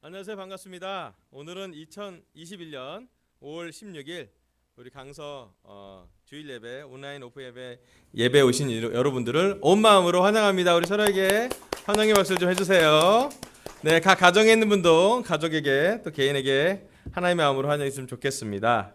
안녕하세요. 반갑습니다. 오늘은 2021년 5월 16일 우리 강서 주일 예배, 온라인 오프 예배 오신 여러분들을 온 마음으로 환영합니다. 우리 서로에게 환영의 박수를 좀 해주세요. 네, 각 가정에 있는 분도 가족에게 또 개인에게 하나님의 마음으로 환영했으면 좋겠습니다.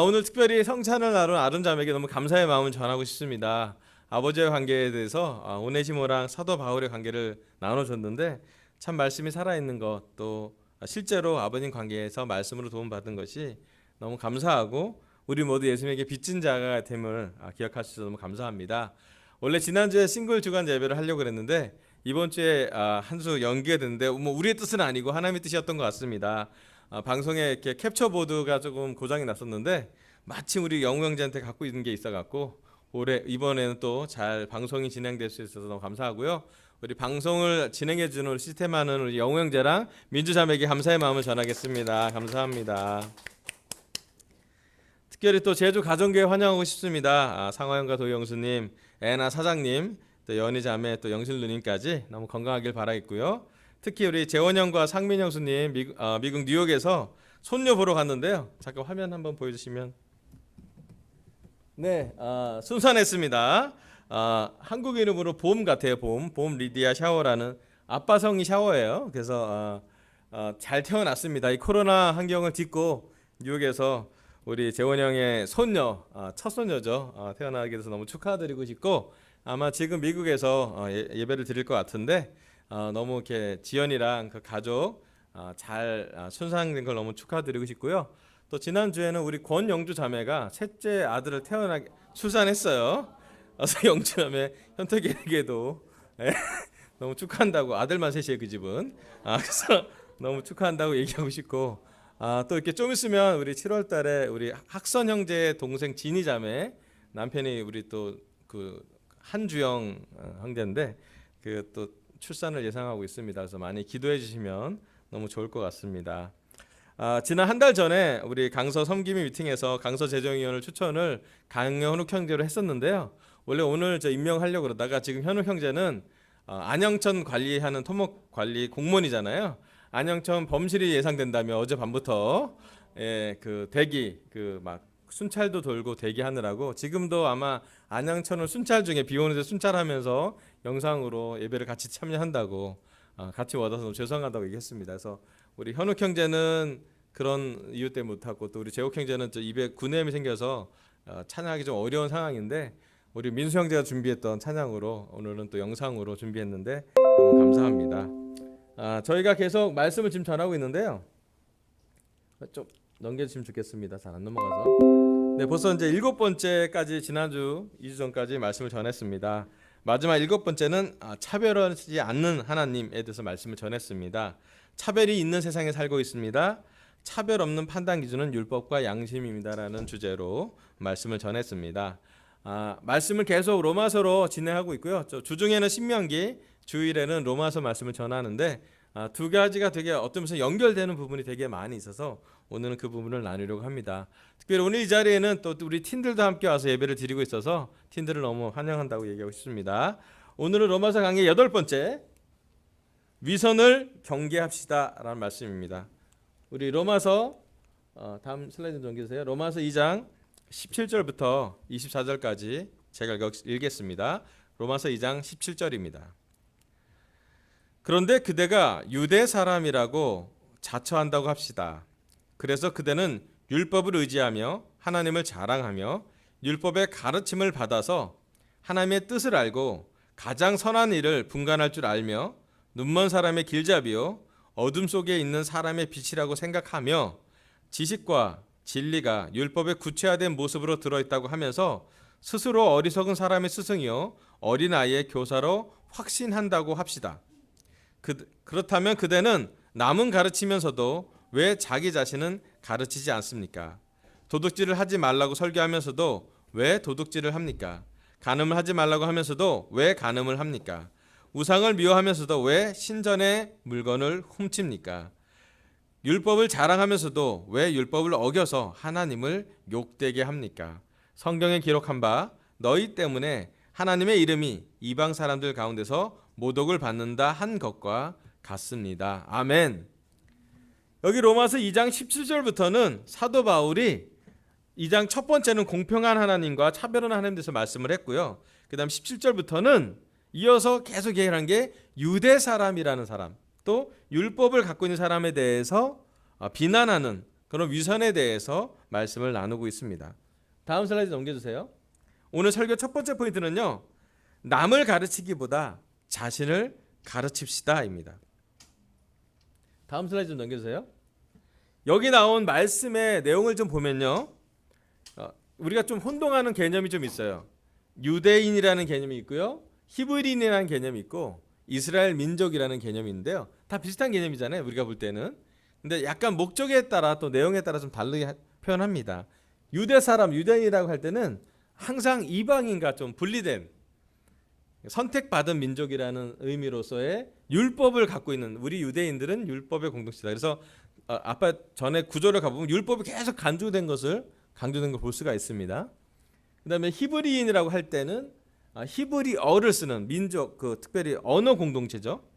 오늘 특별히 성찬을 나눈 아름자매에게 너무 감사의 마음을 전하고 싶습니다. 아버지의 관계에 대해서 오네시모랑 사도 바울의 관계를 나눠줬는데 참 말씀이 살아있는 것, 또 실제로 아버님 관계에서 말씀으로 도움받은 것이 너무 감사하고 우리 모두 예수님에게 빚진 자가 됨을 기억할 수 있어서 너무 감사합니다. 원래 지난주에 싱글 주간 예배를 하려고 그랬는데 이번 주에 한 주 연기가 됐는데 뭐 우리의 뜻은 아니고 하나님의 뜻이었던 것 같습니다. 방송에 이렇게 캡처보드가 조금 고장이 났었는데 마침 우리 영우 형제한테 갖고 있는 게 있어갖고 이번에는 또 잘 방송이 진행될 수 있어서 너무 감사하고요. 우리 방송을 진행해주는 시스템하는 우리 영우 형제랑 민주자매에게 감사의 마음을 전하겠습니다. 감사합니다. 특별히 또 제주 가정교회 환영하고 싶습니다. 상화형과 도영수님, 애나 사장님, 또 연희자매, 또 영실 누님까지 너무 건강하길 바라겠고요. 특히 우리 재원형과 상민 형수님 미국 뉴욕에서 손녀 보러 갔는데요. 잠깐 화면 한번 보여주시면. 네, 순산했습니다. 한국 이름으로 봄 같아요. 봄 리디아 샤워라는 아빠성이 샤워예요. 그래서 잘 태어났습니다. 이 코로나 환경을 딛고 뉴욕에서 우리 재원 형의 손녀, 첫 손녀죠. 태어나게 돼서 너무 축하드리고 싶고 아마 지금 미국에서 예배를 드릴 것 같은데 너무 이렇게 지연이랑 그 가족 잘 순산된 걸 너무 축하드리고 싶고요. 또 지난주에는 우리 권영주 자매가 셋째 아들을 출산했어요. 그래서 영주 자매 현택에게도 너무 축하한다고, 아들만 셋이에요 그 집은. 그래서 너무 축하한다고 얘기하고 싶고 또 이렇게 좀 있으면 우리 7월 달에 우리 학선 형제의 동생 진희 자매, 남편이 우리 또 그 한주영 형제인데 그 또 출산을 예상하고 있습니다. 그래서 많이 기도해 주시면 너무 좋을 것 같습니다. 지난 한 달 전에 우리 강서 섬김이 미팅에서 강서 재정위원을 추천을 강현욱 형제로 했었는데요. 원래 오늘 저 임명하려고 그러다가 지금 현욱 형제는 안영천 관리하는 토목 관리 공무원이잖아요. 안영천 범실이 예상된다며 어젯밤부터 그 대기 그 막 순찰도 돌고 대기하느라고 지금도 아마 안양천을 순찰 중에 비 오는데 순찰하면서 영상으로 예배를 같이 참여한다고 같이 와서 너무 죄송하다고 얘기했습니다. 그래서 우리 현욱 형제는 그런 이유 때문에 못하고 또 우리 재욱 형제는 저 입에 구내염이 생겨서 찬양하기 좀 어려운 상황인데 우리 민수 형제가 준비했던 찬양으로 오늘은 또 영상으로 준비했는데 너무 감사합니다. 저희가 계속 말씀을 지금 전하고 있는데요. 좀 넘겨주시면 좋겠습니다. 잘 안 넘어가서. 네, 벌써 이제 7번째까지 지난주 2주 전까지 말씀을 전했습니다. 마지막 7번째는 차별하지 않는 하나님에 대해서 말씀을 전했습니다. 차별이 있는 세상에 살고 있습니다. 차별 없는 판단 기준은 율법과 양심입니다라는 주제로 말씀을 전했습니다. 말씀을 계속 로마서로 진행하고 있고요. 주중에는 신명기, 주일에는 로마서 말씀을 전하는데 두 가지가 되게 어떤 면에서 연결되는 부분이 되게 많이 있어서 오늘은 그 부분을 나누려고 합니다. 특별히 오늘 이 자리에는 또 우리 팀들도 함께 와서 예배를 드리고 있어서 팀들을 너무 환영한다고 얘기하고 싶습니다. 오늘은 로마서 강의 8번째 위선을 경계합시다라는 말씀입니다. 우리 로마서 다음 슬라이드 좀 넘겨주세요. 로마서 2장 17절부터 24절까지 제가 읽겠습니다. 로마서 2장 17절입니다. 그런데 그대가 유대 사람이라고 자처한다고 합시다. 그래서 그대는 율법을 의지하며 하나님을 자랑하며 율법의 가르침을 받아서 하나님의 뜻을 알고 가장 선한 일을 분간할 줄 알며 눈먼 사람의 길잡이요 어둠 속에 있는 사람의 빛이라고 생각하며 지식과 진리가 율법의 구체화된 모습으로 들어있다고 하면서 스스로 어리석은 사람의 스승이요 어린아이의 교사로 확신한다고 합시다. 그렇다면 그대는 남은 가르치면서도 왜 자기 자신은 가르치지 않습니까? 도둑질을 하지 말라고 설교하면서도 왜 도둑질을 합니까? 간음을 하지 말라고 하면서도 왜 간음을 합니까? 우상을 미워하면서도 왜 신전의 물건을 훔칩니까? 율법을 자랑하면서도 왜 율법을 어겨서 하나님을 욕되게 합니까? 성경에 기록한 바 너희 때문에 하나님의 이름이 이방 사람들 가운데서 모독을 받는다 한 것과 같습니다. 아멘. 여기 로마서 2장 17절부터는 사도 바울이 2장 첫 번째는 공평한 하나님과 차별한 하나님에 대해서 말씀을 했고요. 그 다음 17절부터는 이어서 계속 얘기하는 게 유대 사람이라는 사람, 또 율법을 갖고 있는 사람에 대해서 비난하는 그런 위선에 대해서 말씀을 나누고 있습니다. 다음 슬라이드 넘겨주세요. 오늘 설교 첫 번째 포인트는요, 남을 가르치기보다 자신을 가르칩시다입니다. 다음 슬라이드 좀 넘겨주세요. 여기 나온 말씀의 내용을 좀 보면요, 우리가 좀 혼동하는 개념이 좀 있어요. 유대인이라는 개념이 있고요, 히브리인이라는 개념이 있고, 이스라엘 민족이라는 개념이 있는데요. 다 비슷한 개념이잖아요, 우리가 볼 때는. 근데 약간 목적에 따라 또 내용에 따라 좀 다르게 표현합니다. 유대 사람, 유대인이라고 할 때는 항상 이방인과 좀 분리된 선택받은 민족이라는 의미로서의 율법을 갖고 있는, 우리 유대인들은 율법의 공동체다. 그래서 아까 전에 구조를 가보면 율법이 계속 강조된 걸 볼 수가 있습니다. 그다음에 히브리인이라고 할 때는 히브리어를 쓰는 민족, 특별히 언어 공동체죠.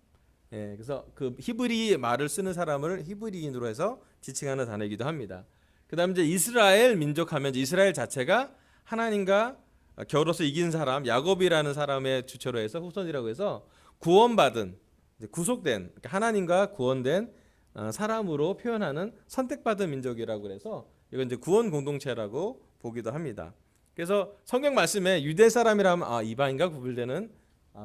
예, 그래서 그 히브리 말을 쓰는 사람을 히브리인으로 해서 지칭하는 단어이기도 합니다. 그다음에 이제 이스라엘 민족하면 이스라엘 자체가 하나님과 겨루어서 이긴 사람, 야곱이라는 사람의 주체로 해서 후손이라고 해서 구원받은, 구속된, 그러니까 하나님과 구원된 사람으로 표현하는 선택받은 민족이라고 해서 이건 이제 구원 공동체라고 보기도 합니다. 그래서 성경 말씀에 유대 사람이라면 이방인과 구별되는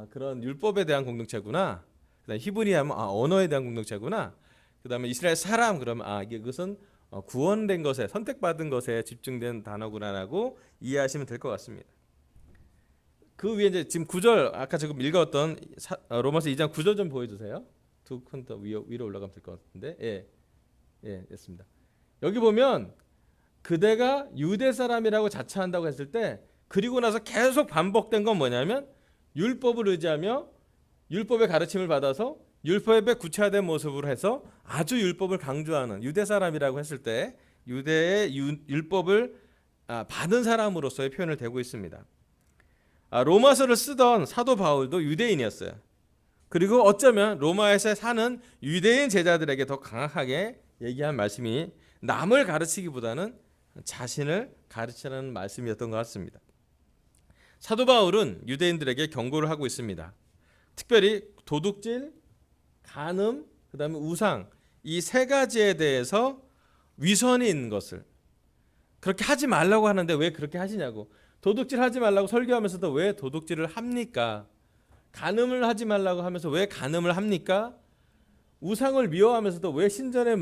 그런 율법에 대한 공동체구나. 그다음에 히브리하면 언어에 대한 공동체구나. 그다음에 이스라엘 사람 그러면 이것은 구원된 것에, 선택받은 것에 집중된 단어구나라고 이해하시면 될 것 같습니다. 그 위에 이제 지금 9절 아까 지금 읽었던 로마서 2장 9절 좀 보여주세요. 두 칸 더 위로 올라가면 될 것 같은데, 예, 됐습니다. 여기 보면 그대가 유대 사람이라고 자처한다고 했을 때, 그리고 나서 계속 반복된 건 뭐냐면 율법을 의지하며 율법의 가르침을 받아서 율법의 구체화된 모습으로 해서 아주 율법을 강조하는 유대 사람이라고 했을 때 유대의 율법을 받은 사람으로서의 표현을 대고 있습니다. 로마서를 쓰던 사도 바울도 유대인이었어요. 그리고 어쩌면 로마에서 사는 유대인 제자들에게 더 강하게 얘기한 말씀이 남을 가르치기보다는 자신을 가르치라는 말씀이었던 것 같습니다. 사도 바울은 유대인들에게 경고를 하고 있습니다. 특별히 도둑질, 간음, 그다음에 우상, 이 세 가지에 대해서 위선이 있는 것을, 그렇게 하지 말라고 하는데 왜 그렇게 하시냐고. 도둑질 하지 말라고 설교하면서도 왜 도둑질을 합니까? 간음을 하지 말라고 하면서 왜 간음을 합니까? 우상을 미워하면서도 왜 신전의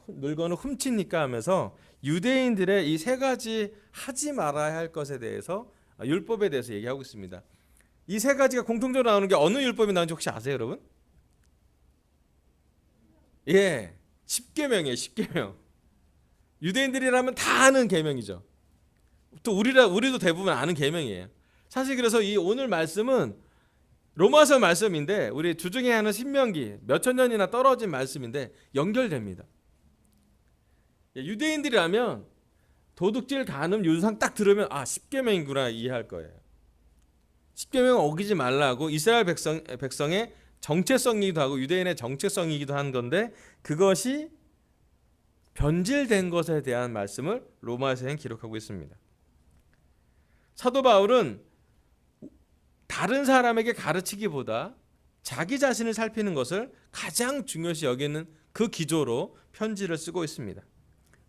물건을 훔칩니까? 하면서 유대인들의 이 세 가지 하지 말아야 할 것에 대해서, 율법에 대해서 얘기하고 있습니다. 이 세 가지가 공통적으로 나오는 게 어느 율법이 나오는지 혹시 아세요, 여러분? 예, 십계명이에요. 십계명. 유대인들이라면 다 아는 계명이죠. 또 우리도 대부분 아는 계명이에요. 사실 그래서 이 오늘 말씀은 로마서 말씀인데 우리 주중에 하는 신명기 몇천 년이나 떨어진 말씀인데 연결됩니다. 유대인들이라면 도둑질, 간음, 유상 딱 들으면 십계명이구나 이해할 거예요. 십계명 어기지 말라고 이스라엘 백성의 정체성이기도 하고 유대인의 정체성이기도 한 건데, 그것이 변질된 것에 대한 말씀을 로마서에는 기록하고 있습니다. 사도 바울은 다른 사람에게 가르치기보다 자기 자신을 살피는 것을 가장 중요시 여기는 그 기조로 편지를 쓰고 있습니다.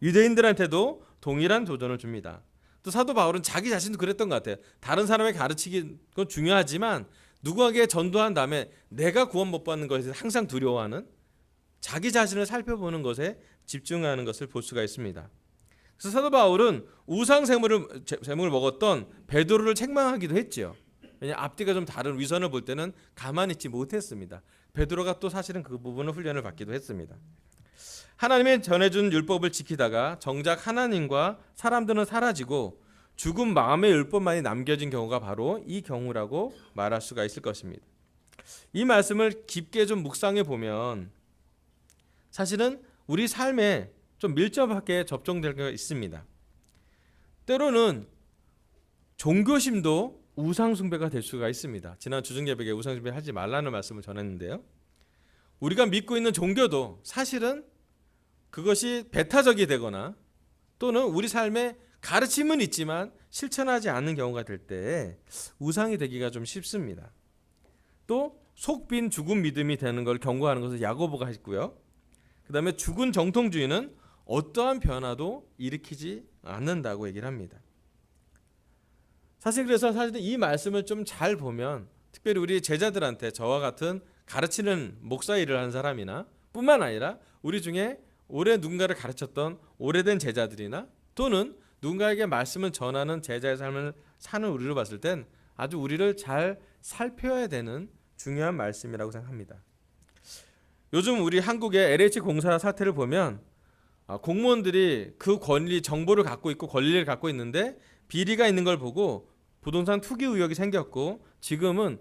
유대인들한테도 동일한 도전을 줍니다. 또 사도 바울은 자기 자신도 그랬던 것 같아요. 다른 사람에게 가르치기 건 중요하지만 누구에게 전도한 다음에 내가 구원 못 받는 것에 대해서 항상 두려워하는, 자기 자신을 살펴보는 것에 집중하는 것을 볼 수가 있습니다. 그래서 사도 바울은 우상 제물을 먹었던 베드로를 책망하기도 했죠. 왜냐하면 앞뒤가 좀 다른 위선을 볼 때는 가만히 있지 못했습니다. 베드로가 또 사실은 그 부분을 훈련을 받기도 했습니다. 하나님이 전해준 율법을 지키다가 정작 하나님과 사람들은 사라지고 죽은 마음의 율법만이 남겨진 경우가 바로 이 경우라고 말할 수가 있을 것입니다. 이 말씀을 깊게 좀 묵상해 보면 사실은 우리 삶에 좀 밀접하게 접종될 때가 있습니다. 때로는 종교심도 우상숭배가 될 수가 있습니다. 지난 주중예배에 우상숭배 하지 말라는 말씀을 전했는데요. 우리가 믿고 있는 종교도 사실은 그것이 배타적이 되거나 또는 우리 삶에 가르침은 있지만 실천하지 않는 경우가 될 때 우상이 되기가 좀 쉽습니다. 또 속빈 죽은 믿음이 되는 걸 경고하는 것을 야고보가 했고요. 그 다음에 죽은 정통주의는 어떠한 변화도 일으키지 않는다고 얘기를 합니다. 사실 이 말씀을 좀 잘 보면 특별히 우리 제자들한테 저와 같은 가르치는 목사 일을 하는 사람이나 뿐만 아니라 우리 중에 오래 누군가를 가르쳤던 오래된 제자들이나 또는 누군가에게 말씀을 전하는 제자의 삶을 사는 우리를 봤을 땐 아주 우리를 잘 살펴야 되는 중요한 말씀이라고 생각합니다. 요즘 우리 한국의 LH 공사 사태를 보면 공무원들이 그 권리, 정보를 갖고 있고 권리를 갖고 있는데 비리가 있는 걸 보고 부동산 투기 의혹이 생겼고 지금은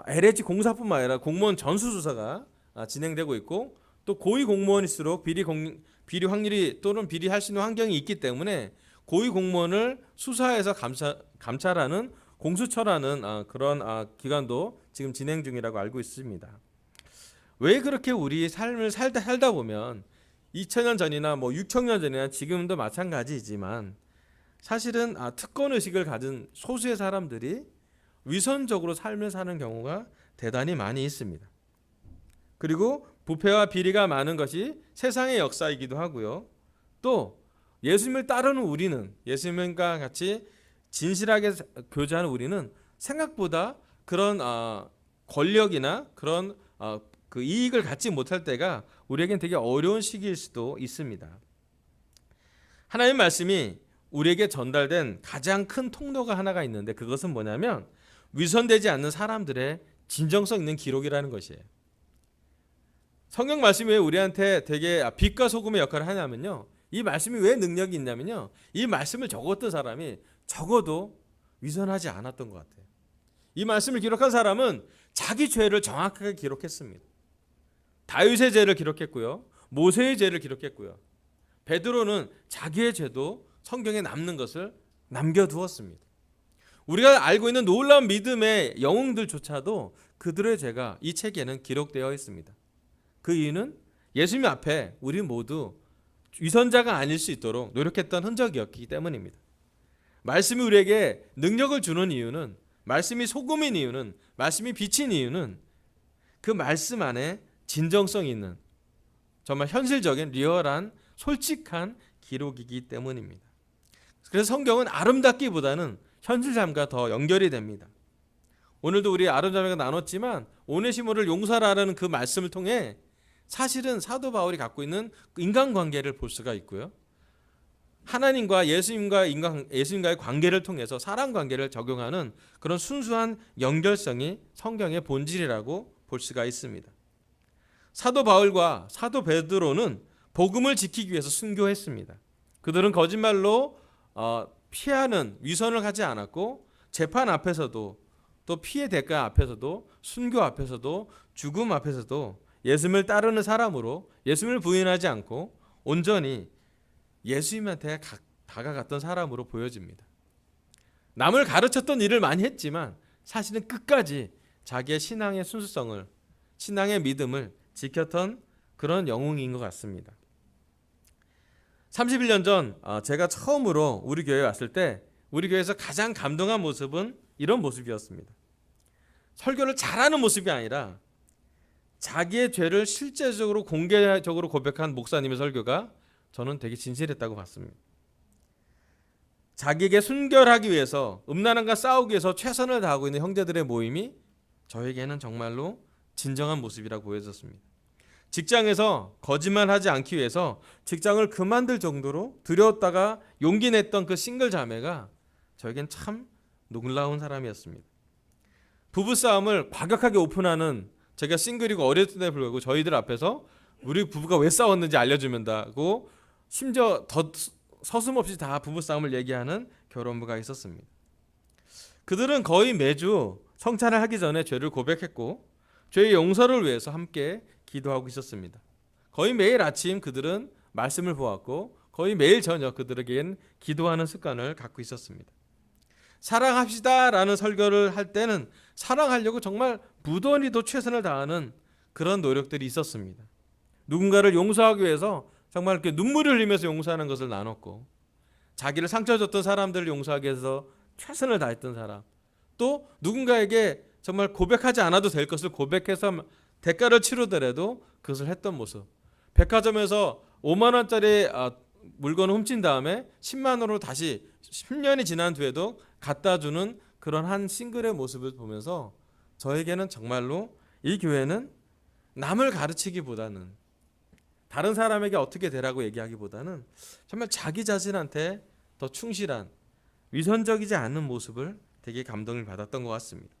LH 공사뿐만 아니라 공무원 전수조사가 진행되고 있고 또 고위 공무원일수록 비리 확률이 또는 비리할 수 있는 환경이 있기 때문에 고위 공무원을 수사해서 감찰하는 공수처라는 그런 기관도 지금 진행 중이라고 알고 있습니다. 왜 그렇게 우리 삶을 살다 보면 2000년 전이나 6000년 전이나 지금도 마찬가지이지만 사실은 특권 의식을 가진 소수의 사람들이 위선적으로 삶을 사는 경우가 대단히 많이 있습니다. 그리고 부패와 비리가 많은 것이 세상의 역사이기도 하고요. 또 예수님을 따르는 우리는, 예수님과 같이 진실하게 교제하는 우리는 생각보다 그런 권력이나 그런 그 이익을 갖지 못할 때가 우리에겐 되게 어려운 시기일 수도 있습니다. 하나님의 말씀이 우리에게 전달된 가장 큰 통로가 하나가 있는데 그것은 뭐냐면 위선되지 않는 사람들의 진정성 있는 기록이라는 것이에요. 성경 말씀이 왜 우리한테 되게 빛과 소금의 역할을 하냐면요. 이 말씀이 왜 능력이 있냐면요. 이 말씀을 적었던 사람이 적어도 위선하지 않았던 것 같아요. 이 말씀을 기록한 사람은 자기 죄를 정확하게 기록했습니다. 다윗의 죄를 기록했고요. 모세의 죄를 기록했고요. 베드로는 자기의 죄도 성경에 남는 것을 남겨두었습니다. 우리가 알고 있는 놀라운 믿음의 영웅들조차도 그들의 죄가 이 책에는 기록되어 있습니다. 그 이유는 예수님 앞에 우리 모두 위선자가 아닐 수 있도록 노력했던 흔적이었기 때문입니다. 말씀이 우리에게 능력을 주는 이유는, 말씀이 소금인 이유는, 말씀이 빛인 이유는 그 말씀 안에 진정성 있는 정말 현실적인 리얼한 솔직한 기록이기 때문입니다. 그래서 성경은 아름답기보다는 현실 삶과 더 연결이 됩니다. 오늘도 우리 아름다움을 나눴지만 오네시모를 용서하라는 그 말씀을 통해 사실은 사도 바울이 갖고 있는 인간관계를 볼 수가 있고요. 하나님과 예수님과의 관계를 통해서 사랑관계를 적용하는 그런 순수한 연결성이 성경의 본질이라고 볼 수가 있습니다. 사도 바울과 사도 베드로는 복음을 지키기 위해서 순교했습니다. 그들은 거짓말로 피하는 위선을 하지 않았고 재판 앞에서도 또 피해 대가 앞에서도 순교 앞에서도 죽음 앞에서도 예수님을 따르는 사람으로 예수님을 부인하지 않고 온전히 예수님한테 다가갔던 사람으로 보여집니다. 남을 가르쳤던 일을 많이 했지만 사실은 끝까지 자기의 신앙의 순수성을, 신앙의 믿음을 지켰던 그런 영웅인 것 같습니다. 31년 전 제가 처음으로 우리 교회에 왔을 때 우리 교회에서 가장 감동한 모습은 이런 모습이었습니다. 설교를 잘하는 모습이 아니라 자기의 죄를 실제적으로 공개적으로 고백한 목사님의 설교가 저는 되게 진실했다고 봤습니다. 자기에게 순결하기 위해서, 음란함과 싸우기 위해서 최선을 다하고 있는 형제들의 모임이 저에게는 정말로 진정한 모습이라고 보여졌습니다. 직장에서 거짓말하지 않기 위해서 직장을 그만둘 정도로 두려웠다가 용기 냈던 그 싱글 자매가 저에겐 참 놀라운 사람이었습니다. 부부싸움을 과격하게 오픈하는, 제가 싱글이고 어렸을 때 불구하고 저희들 앞에서 우리 부부가 왜 싸웠는지 알려주면다고 심지어 더 서슴없이 다 부부싸움을 얘기하는 결혼부가 있었습니다. 그들은 거의 매주 성찬을 하기 전에 죄를 고백했고 죄의 용서를 위해서 함께 기도하고 있었습니다. 거의 매일 아침 그들은 말씀을 보았고 거의 매일 저녁 그들에겐 기도하는 습관을 갖고 있었습니다. 사랑합시다 라는 설교를 할 때는 사랑하려고 정말 무던히도 최선을 다하는 그런 노력들이 있었습니다. 누군가를 용서하기 위해서 정말 이렇게 눈물을 흘리면서 용서하는 것을 나눴고, 자기를 상처 줬던 사람들을 용서하기 위해서 최선을 다했던 사람, 또 누군가에게 정말 고백하지 않아도 될 것을 고백해서 대가를 치르더라도 그것을 했던 모습. 백화점에서 5만 원짜리 물건을 훔친 다음에 10만 원으로 다시 10년이 지난 뒤에도 갖다 주는 그런 한 싱글의 모습을 보면서 저에게는 정말로 이 교회는 남을 가르치기보다는, 다른 사람에게 어떻게 되라고 얘기하기보다는 정말 자기 자신한테 더 충실한, 위선적이지 않은 모습을 되게 감동을 받았던 것 같습니다.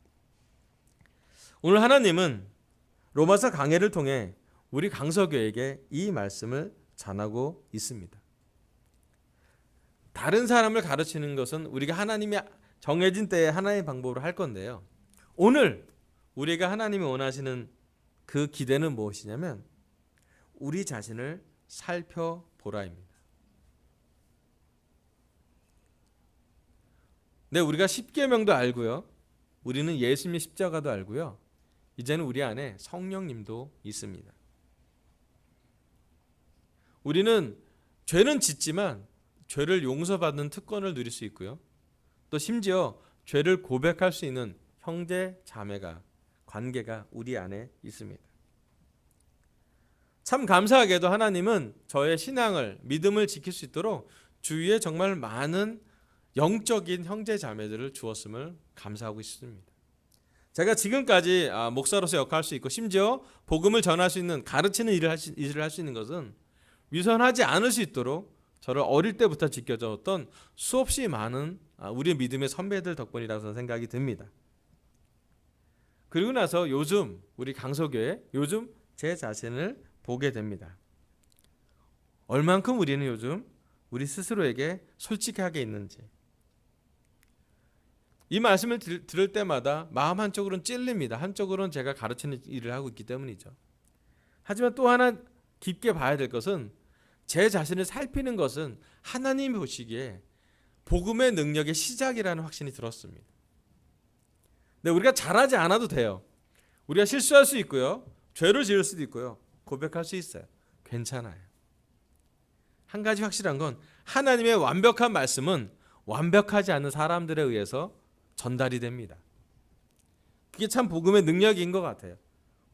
오늘 하나님은 로마서 강해를 통해 우리 강서교회에게 이 말씀을 전하고 있습니다. 다른 사람을 가르치는 것은 우리가 하나님이 정해진 때에 하나님의 방법으로 할 건데요, 오늘 우리가 하나님이 원하시는 그 기대는 무엇이냐면 우리 자신을 살펴보라입니다. 네, 우리가 십계명도 알고요, 우리는 예수님의 십자가도 알고요, 이제는 우리 안에 성령님도 있습니다. 우리는 죄는 짓지만 죄를 용서받는 특권을 누릴 수 있고요, 또 심지어 죄를 고백할 수 있는 형제 자매가, 관계가 우리 안에 있습니다. 참 감사하게도 하나님은 저의 신앙을, 믿음을 지킬 수 있도록 주위에 정말 많은 영적인 형제 자매들을 주었음을 감사하고 있습니다. 제가 지금까지 목사로서 역할할 수 있고, 심지어 복음을 전할 수 있는, 가르치는 일을 할 수 있는 것은 위선하지 않을 수 있도록 저를 어릴 때부터 지켜줬던 수없이 많은 우리 믿음의 선배들 덕분이라고 저는 생각이 듭니다. 그리고 나서 요즘 우리 강서교회, 요즘 제 자신을 보게 됩니다. 얼만큼 우리는 요즘 우리 스스로에게 솔직하게 있는지. 이 말씀을 들을 때마다 마음 한쪽으로는 찔립니다. 한쪽으로는 제가 가르치는 일을 하고 있기 때문이죠. 하지만 또 하나 깊게 봐야 될 것은, 제 자신을 살피는 것은 하나님이 보시기에 복음의 능력의 시작이라는 확신이 들었습니다. 네, 우리가 잘하지 않아도 돼요. 우리가 실수할 수 있고요, 죄를 지을 수도 있고요, 고백할 수 있어요. 괜찮아요. 한 가지 확실한 건 하나님의 완벽한 말씀은 완벽하지 않은 사람들에 의해서 전달이 됩니다. 그게 참 복음의 능력인 것 같아요.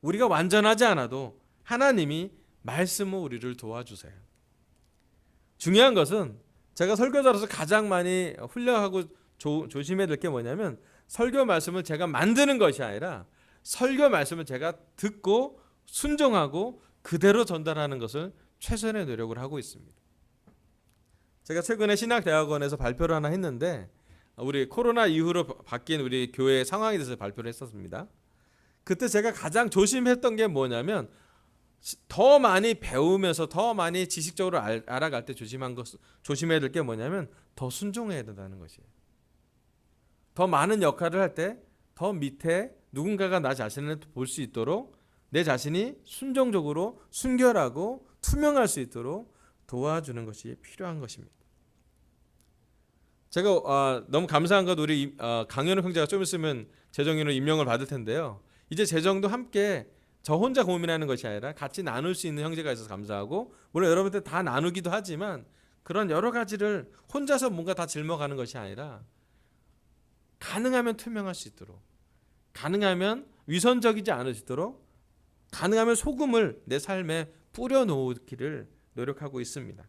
우리가 완전하지 않아도 하나님이 말씀으로 우리를 도와주세요. 중요한 것은 제가 설교자로서 가장 많이 훈련하고 조심해야 될 게 뭐냐면, 설교 말씀을 제가 만드는 것이 아니라 설교 말씀을 제가 듣고 순종하고 그대로 전달하는 것을 최선의 노력을 하고 있습니다. 제가 최근에 신학대학원에서 발표를 하나 했는데, 우리 코로나 이후로 바뀐 우리 교회의 상황에 대해서 발표를 했었습니다. 그때 제가 가장 조심했던 게 뭐냐면, 더 많이 배우면서 더 많이 지식적으로 알아갈 때 조심해야 될 게 뭐냐면 더 순종해야 된다는 것이에요. 더 많은 역할을 할 때 더 밑에 누군가가 나 자신을 볼 수 있도록, 내 자신이 순종적으로 순결하고 투명할 수 있도록 도와주는 것이 필요한 것입니다. 제가 너무 감사한 건 우리 강현우 형제가 좀 있으면 재정인으로 임명을 받을 텐데요, 이제 재정도 함께 저 혼자 고민하는 것이 아니라 같이 나눌 수 있는 형제가 있어서 감사하고, 물론 여러분들 다 나누기도 하지만 그런 여러 가지를 혼자서 뭔가 다 짊어가는 것이 아니라 가능하면 투명할 수 있도록, 가능하면 위선적이지 않을 수 있도록, 가능하면 소금을 내 삶에 뿌려놓기를 노력하고 있습니다.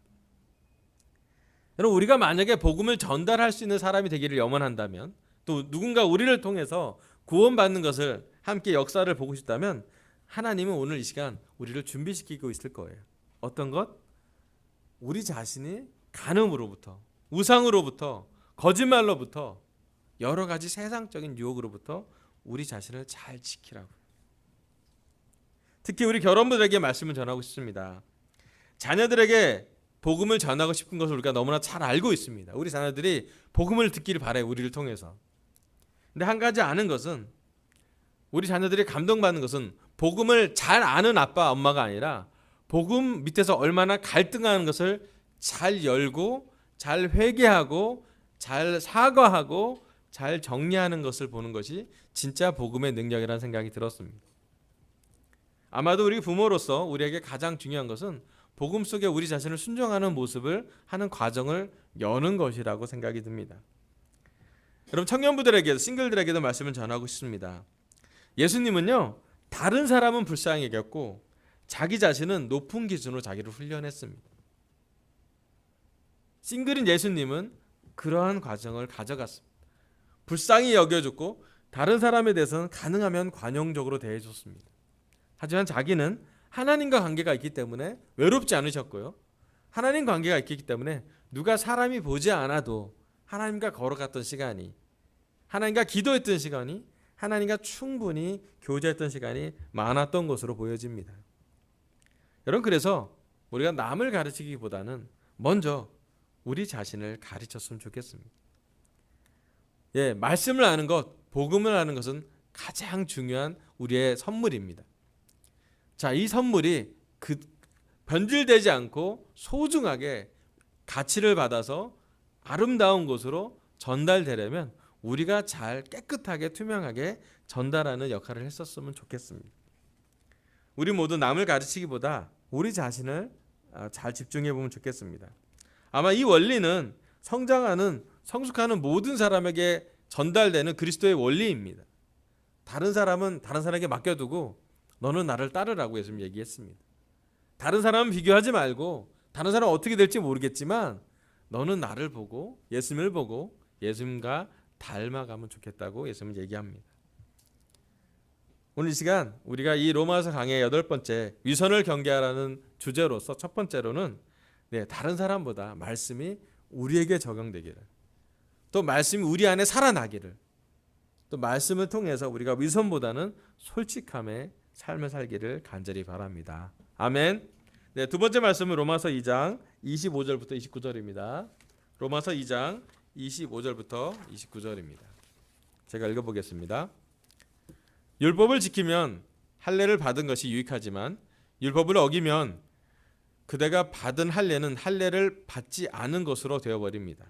여러분, 우리가 만약에 복음을 전달할 수 있는 사람이 되기를 염원한다면, 또 누군가 우리를 통해서 구원받는 것을 함께 역사를 보고 싶다면, 하나님은 오늘 이 시간 우리를 준비시키고 있을 거예요. 어떤 것? 우리 자신이 간음으로부터, 우상으로부터, 거짓말로부터, 여러 가지 세상적인 유혹으로부터 우리 자신을 잘 지키라고. 특히 우리 결혼부들에게 말씀을 전하고 싶습니다. 자녀들에게 복음을 전하고 싶은 것을 우리가 너무나 잘 알고 있습니다. 우리 자녀들이 복음을 듣기를 바라요, 우리를 통해서. 근데 한 가지 아는 것은, 우리 자녀들이 감동받는 것은 복음을 잘 아는 아빠 엄마가 아니라 복음 밑에서 얼마나 갈등하는 것을 잘 열고 잘 회개하고 잘 사과하고 잘 정리하는 것을 보는 것이 진짜 복음의 능력이라는 생각이 들었습니다. 아마도 우리 부모로서 우리에게 가장 중요한 것은 복음 속에 우리 자신을 순종하는 모습을 하는 과정을 여는 것이라고 생각이 듭니다. 여러분, 청년부들에게도, 싱글들에게도 말씀을 전하고 싶습니다. 예수님은요, 다른 사람은 불쌍히 여겼고 자기 자신은 높은 기준으로 자기를 훈련했습니다. 싱글인 예수님은 그러한 과정을 가져갔습니다. 불쌍히 여겨줬고 다른 사람에 대해서는 가능하면 관용적으로 대해줬습니다. 하지만 자기는 하나님과 관계가 있기 때문에 외롭지 않으셨고요. 하나님 관계가 있기 때문에 누가 사람이 보지 않아도 하나님과 걸어갔던 시간이, 하나님과 기도했던 시간이, 하나님과 충분히 교제했던 시간이 많았던 것으로 보여집니다. 여러분, 그래서 우리가 남을 가르치기보다는 먼저 우리 자신을 가르쳤으면 좋겠습니다. 말씀을 아는 것, 복음을 아는 것은 가장 중요한 우리의 선물입니다. 자, 이 선물이 변질되지 않고 소중하게 가치를 받아서 아름다운 곳으로 전달되려면 우리가 잘 깨끗하게 투명하게 전달하는 역할을 했었으면 좋겠습니다. 우리 모두 남을 가르치기보다 우리 자신을 잘 집중해 보면 좋겠습니다. 아마 이 원리는 성장하는, 성숙하는 모든 사람에게 전달되는 그리스도의 원리입니다. 다른 사람은 다른 사람에게 맡겨두고 너는 나를 따르라고 예수님 얘기했습니다. 다른 사람은 비교하지 말고, 다른 사람은 어떻게 될지 모르겠지만 너는 나를 보고, 예수님을 보고 예수님과 닮아가면 좋겠다고 예수님은 얘기합니다. 오늘 이 시간 우리가 이 로마서 강의 8번째 위선을 경계하라는 주제로서 첫 번째로는 다른 사람보다 말씀이 우리에게 적용되기를, 또 말씀이 우리 안에 살아나기를, 또 말씀을 통해서 우리가 위선보다는 솔직함의 삶을 살기를 간절히 바랍니다. 아멘. 두 번째 말씀은 로마서 2장 25절부터 29절입니다. 로마서 2장 25절부터 29절입니다. 제가 읽어보겠습니다. 율법을 지키면 할례를 받은 것이 유익하지만 율법을 어기면 그대가 받은 할례는 할례를 받지 않은 것으로 되어버립니다.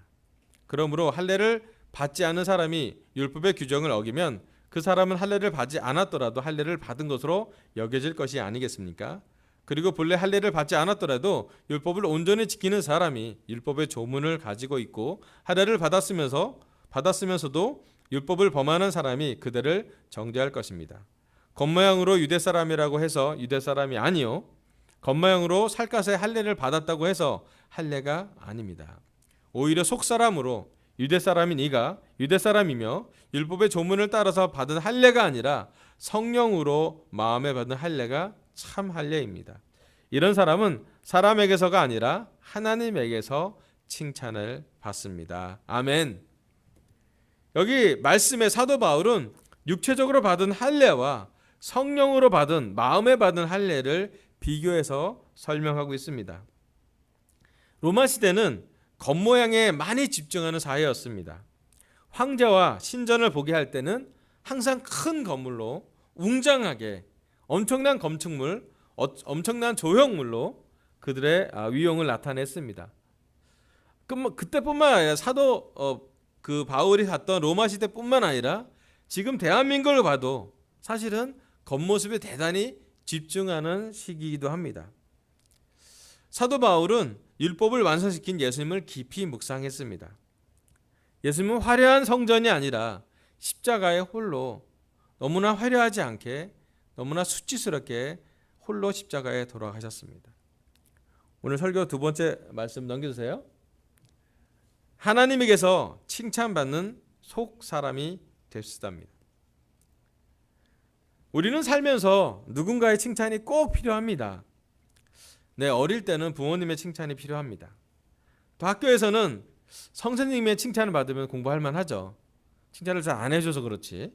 그러므로 할례를 받지 않은 사람이 율법의 규정을 어기면 그 사람은 할례를 받지 않았더라도 할례를 받은 것으로 여겨질 것이 아니겠습니까? 그리고 본래 할례를 받지 않았더라도 율법을 온전히 지키는 사람이 율법의 조문을 가지고 있고 할례를 받았으면서도 율법을 범하는 사람이 그들을 정죄할 것입니다. 겉모양으로 유대 사람이라고 해서 유대 사람이 아니요, 겉모양으로 살갗에 할례를 받았다고 해서 할례가 아닙니다. 오히려 속사람으로 유대 사람인 이가 유대 사람이며 율법의 조문을 따라서 받은 할례가 아니라 성령으로 마음에 받은 할례가 참 할례입니다. 이런 사람은 사람에게서가 아니라 하나님에게서 칭찬을 받습니다. 아멘. 여기 말씀의 사도 바울은 육체적으로 받은 할례와 성령으로 받은, 마음에 받은 할례를 비교해서 설명하고 있습니다. 로마 시대는 겉모양에 많이 집중하는 사회였습니다. 황제와 신전을 보게 할 때는 항상 큰 건물로 웅장하게 엄청난 건축물, 엄청난 조형물로 그들의 위용을 나타냈습니다. 그때뿐만 아니라 바울이 갔던 로마 시대뿐만 아니라 지금 대한민국을 봐도 사실은 겉모습에 대단히 집중하는 시기이기도 합니다. 사도 바울은 율법을 완성시킨 예수님을 깊이 묵상했습니다. 예수님은 화려한 성전이 아니라 십자가의 홀로 너무나 화려하지 않게 너무나 수치스럽게 홀로 십자가에 돌아가셨습니다. 오늘 설교 두 번째 말씀 넘겨주세요. 하나님에게서 칭찬받는 속 사람이 됩시다입니다. 우리는 살면서 누군가의 칭찬이 꼭 필요합니다. 어릴 때는 부모님의 칭찬이 필요합니다. 또 학교에서는 선생님의 칭찬을 받으면 공부할 만하죠. 칭찬을 잘 안 해줘서 그렇지.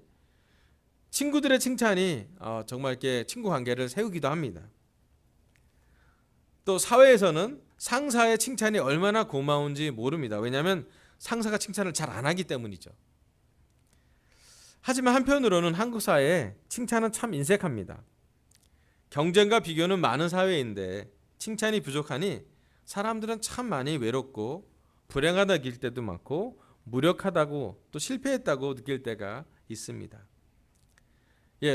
친구들의 칭찬이 정말 이렇게 친구 관계를 세우기도 합니다. 또 사회에서는 상사의 칭찬이 얼마나 고마운지 모릅니다. 왜냐하면 상사가 칭찬을 잘 안 하기 때문이죠. 하지만 한편으로는 한국 사회에 칭찬은 참 인색합니다. 경쟁과 비교는 많은 사회인데 칭찬이 부족하니 사람들은 참 많이 외롭고 불행하다 느낄 때도 많고 무력하다고 또 실패했다고 느낄 때가 있습니다.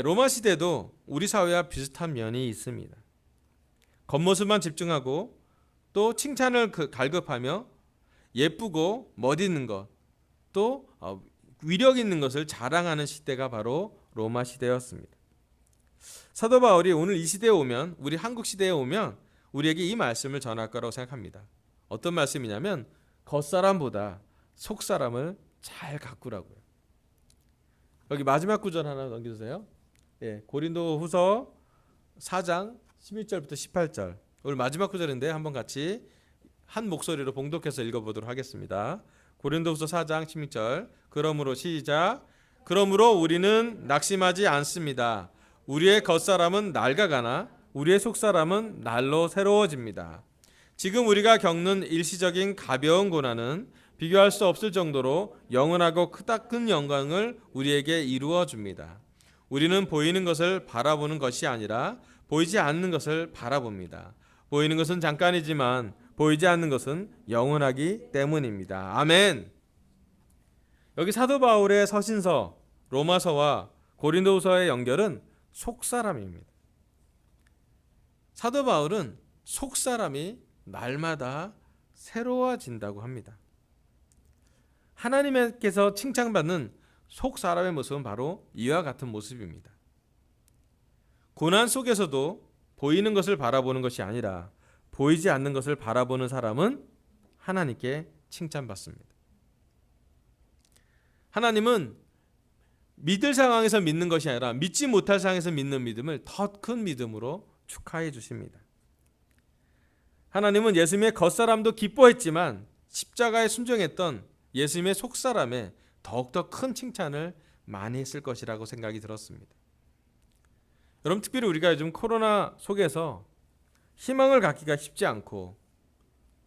로마 시대도 우리 사회와 비슷한 면이 있습니다. 겉모습만 집중하고 또 칭찬을 갈급하며 예쁘고 멋있는 것, 또 위력 있는 것을 자랑하는 시대가 바로 로마 시대였습니다. 사도 바울이 오늘 이 시대에 오면, 우리 한국 시대에 오면 우리에게 이 말씀을 전할 거라고 생각합니다. 어떤 말씀이냐면 겉사람보다 속사람을 잘 가꾸라고요. 여기 마지막 구절 하나 넘겨주세요. 예, 고린도 후서 4장 16절부터 18절. 오늘 마지막 구절인데 한번 같이 한 목소리로 봉독해서 읽어보도록 하겠습니다. 고린도후서 4장 16절. 그러므로 시작. 그러므로 우리는 낙심하지 않습니다. 우리의 겉사람은 낡아가나 우리의 속사람은 날로 새로워집니다. 지금 우리가 겪는 일시적인 가벼운 고난은 비교할 수 없을 정도로 영원하고 크다큰 영광을 우리에게 이루어 줍니다. 우리는 보이는 것을 바라보는 것이 아니라 보이지 않는 것을 바라봅니다. 보이는 것은 잠깐이지만 보이지 않는 것은 영원하기 때문입니다. 아멘. 여기 사도 바울의 서신서 로마서와 고린도후서의 연결은 속사람입니다. 사도 바울은 속사람이 날마다 새로워진다고 합니다. 하나님께서 칭찬받는 속사람의 모습은 바로 이와 같은 모습입니다. 고난 속에서도 보이는 것을 바라보는 것이 아니라 보이지 않는 것을 바라보는 사람은 하나님께 칭찬받습니다. 하나님은 믿을 상황에서 믿는 것이 아니라 믿지 못할 상황에서 믿는 믿음을 더 큰 믿음으로 축하해 주십니다. 하나님은 예수님의 겉사람도 기뻐했지만 십자가에 순종했던 예수님의 속사람에 더욱더 큰 칭찬을 많이 했을 것이라고 생각이 들었습니다. 여러분, 특별히 우리가 요즘 코로나 속에서 희망을 갖기가 쉽지 않고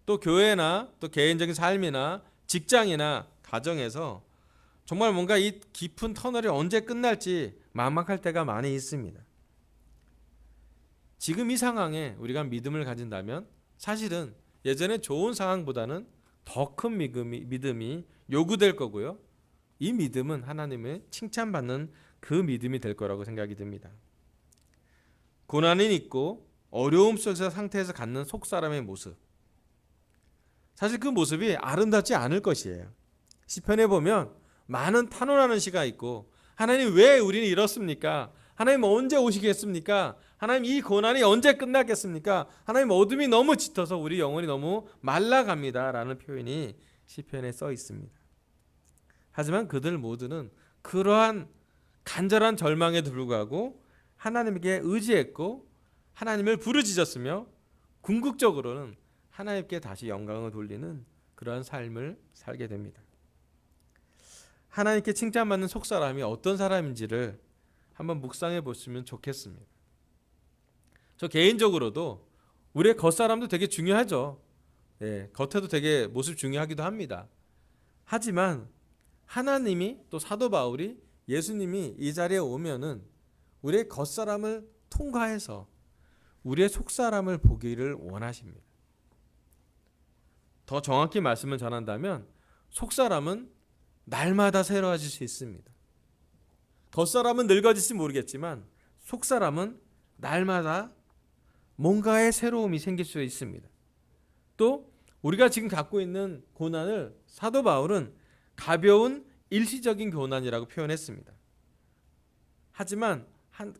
또 교회나 또 개인적인 삶이나 직장이나 가정에서 정말 뭔가 이 깊은 터널이 언제 끝날지 막막할 때가 많이 있습니다. 지금 이 상황에 우리가 믿음을 가진다면 사실은 예전에 좋은 상황보다는 더 큰 믿음이 요구될 거고요. 이 믿음은 하나님의 칭찬받는 그 믿음이 될 거라고 생각이 듭니다. 고난이 있고 어려움 속에서 상태에서 갖는 속사람의 모습, 사실 그 모습이 아름답지 않을 것이에요. 시편에 보면 많은 탄원하는 시가 있고, 하나님 왜 우리는 이렇습니까? 하나님 언제 오시겠습니까? 하나님 이 고난이 언제 끝나겠습니까? 하나님 어둠이 너무 짙어서 우리 영혼이 너무 말라갑니다 라는 표현이 시편에 써 있습니다. 하지만 그들 모두는 그러한 간절한 절망에도 불구하고 하나님에게 의지했고 하나님을 부르짖었으며 궁극적으로는 하나님께 다시 영광을 돌리는 그러한 삶을 살게 됩니다. 하나님께 칭찬받는 속사람이 어떤 사람인지를 한번 묵상해 보시면 좋겠습니다. 저 개인적으로도 우리의 겉사람도 되게 중요하죠. 예, 겉에도 되게 모습 중요하기도 합니다. 하지만 하나님이, 또 사도 바울이, 예수님이 이 자리에 오면은 우리의 겉사람을 통과해서 우리의 속사람을 보기를 원하십니다. 더 정확히 말씀을 전한다면 속사람은 날마다 새로워질 수 있습니다. 겉사람은 늙어질지 모르겠지만 속사람은 날마다 뭔가의 새로움이 생길 수 있습니다. 또 우리가 지금 갖고 있는 고난을 사도 바울은 가벼운 일시적인 고난이라고 표현했습니다. 하지만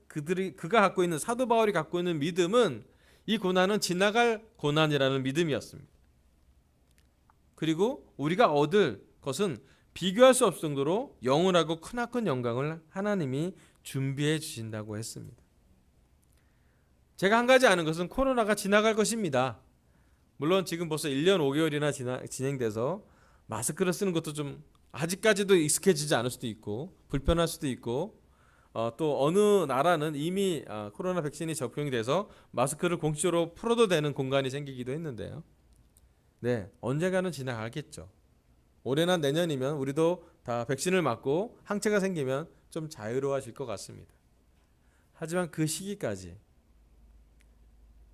그가 갖고 있는, 사도 바울이 갖고 있는 믿음은 이 고난은 지나갈 고난이라는 믿음이었습니다. 그리고 우리가 얻을 것은 비교할 수 없을 정도로 영원하고 크나큰 영광을 하나님이 준비해 주신다고 했습니다. 제가 한 가지 아는 것은 코로나가 지나갈 것입니다. 물론 지금 벌써 1년 5개월이나 진행돼서 마스크를 쓰는 것도 좀 아직까지도 익숙해지지 않을 수도 있고 불편할 수도 있고, 또 어느 나라는 이미 코로나 백신이 접종이 돼서 마스크를 공식적으로 풀어도 되는 공간이 생기기도 했는데요. 네, 언젠가는 지나가겠죠. 올해나 내년이면 우리도 다 백신을 맞고 항체가 생기면 좀 자유로워질 것 같습니다. 하지만 그 시기까지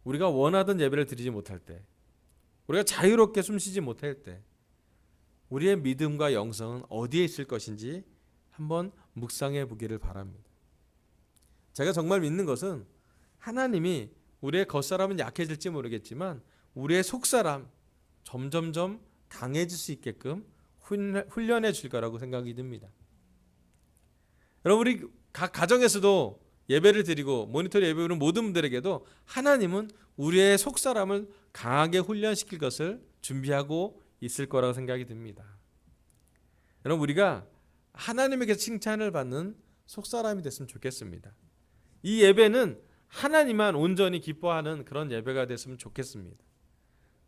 우리가 원하던 예배를 드리지 못할 때, 우리가 자유롭게 숨쉬지 못할 때 우리의 믿음과 영성은 어디에 있을 것인지 한번 묵상해 보기를 바랍니다. 제가 정말 믿는 것은 하나님이 우리의 겉사람은 약해질지 모르겠지만 우리의 속사람 점점점 강해질 수 있게끔 훈련해 줄 거라고 생각이 듭니다. 여러분, 우리 각 가정에서도 예배를 드리고 모니터리 예배 드리는 모든 분들에게도 하나님은 우리의 속사람을 강하게 훈련시킬 것을 준비하고 있을 거라고 생각이 듭니다. 여러분, 우리가 하나님에게 칭찬을 받는 속사람이 됐으면 좋겠습니다. 이 예배는 하나님만 온전히 기뻐하는 그런 예배가 됐으면 좋겠습니다.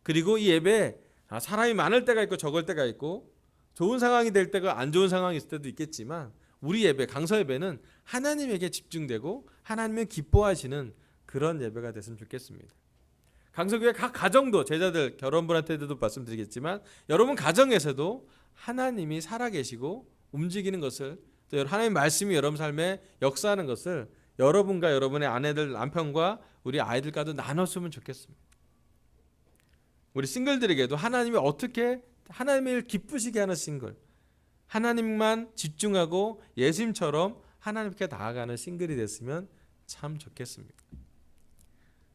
그리고 이 예배에 사람이 많을 때가 있고 적을 때가 있고 좋은 상황이 될 때가 안 좋은 상황이 있을 때도 있겠지만 우리 예배, 강서 예배는 하나님에게 집중되고 하나님을 기뻐하시는 그런 예배가 됐으면 좋겠습니다. 강서교회 각 가정도, 제자들, 결혼분한테도 말씀드리겠지만 여러분 가정에서도 하나님이 살아계시고 움직이는 것을, 또 하나님의 말씀이 여러분 삶에 역사하는 것을 여러분과 여러분의 아내들, 남편과 우리 아이들과도 나눴으면 좋겠습니다. 우리 싱글들에게도 하나님이 어떻게 하나님을 기쁘시게 하는 싱글, 하나님만 집중하고 예수님처럼 하나님께 나아가는 싱글이 됐으면 참 좋겠습니다.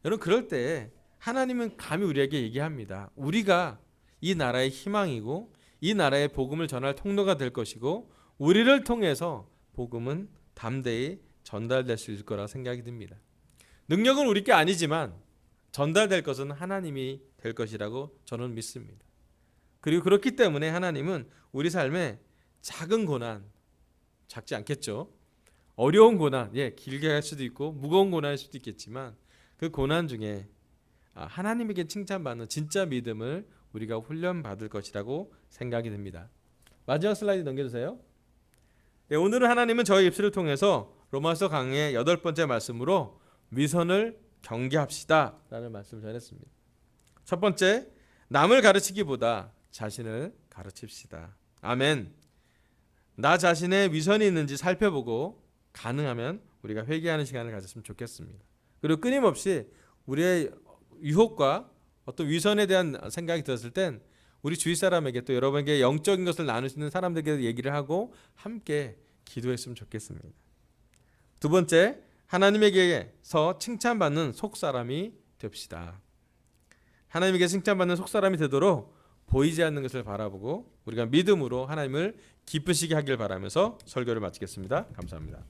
여러분, 그럴 때 하나님은 감히 우리에게 얘기합니다. 우리가 이 나라의 희망이고 이 나라의 복음을 전할 통로가 될 것이고 우리를 통해서 복음은 담대히 전달될 수 있을 거라 생각이 듭니다. 능력은 우리 게 아니지만 전달될 것은 하나님이 될 것이라고 저는 믿습니다. 그리고 그렇기 때문에 하나님은 우리 삶에 작은 고난, 작지 않겠죠. 어려운 고난, 길게 할 수도 있고 무거운 고난일 수도 있겠지만 그 고난 중에 하나님에게 칭찬받는 진짜 믿음을 우리가 훈련받을 것이라고 생각이 듭니다. 마지막 슬라이드 넘겨주세요. 오늘은 하나님은 저희 입술을 통해서 로마서 강의 8번째 말씀으로 위선을 경계합시다 라는 말씀을 전했습니다. 첫 번째, 남을 가르치기보다 자신을 가르칩시다. 아멘. 나 자신의 위선이 있는지 살펴보고 가능하면 우리가 회개하는 시간을 가졌으면 좋겠습니다. 그리고 끊임없이 우리의 유혹과 어떤 위선에 대한 생각이 들었을 땐 우리 주위 사람에게, 또 여러분에게 영적인 것을 나눌 수 있는 사람들에게 얘기를 하고 함께 기도했으면 좋겠습니다. 두 번째, 하나님에게서 칭찬받는 속사람이 됩시다. 하나님에게 칭찬받는 속사람이 되도록 보이지 않는 것을 바라보고 우리가 믿음으로 하나님을 기쁘시게 하길 바라면서 설교를 마치겠습니다. 감사합니다.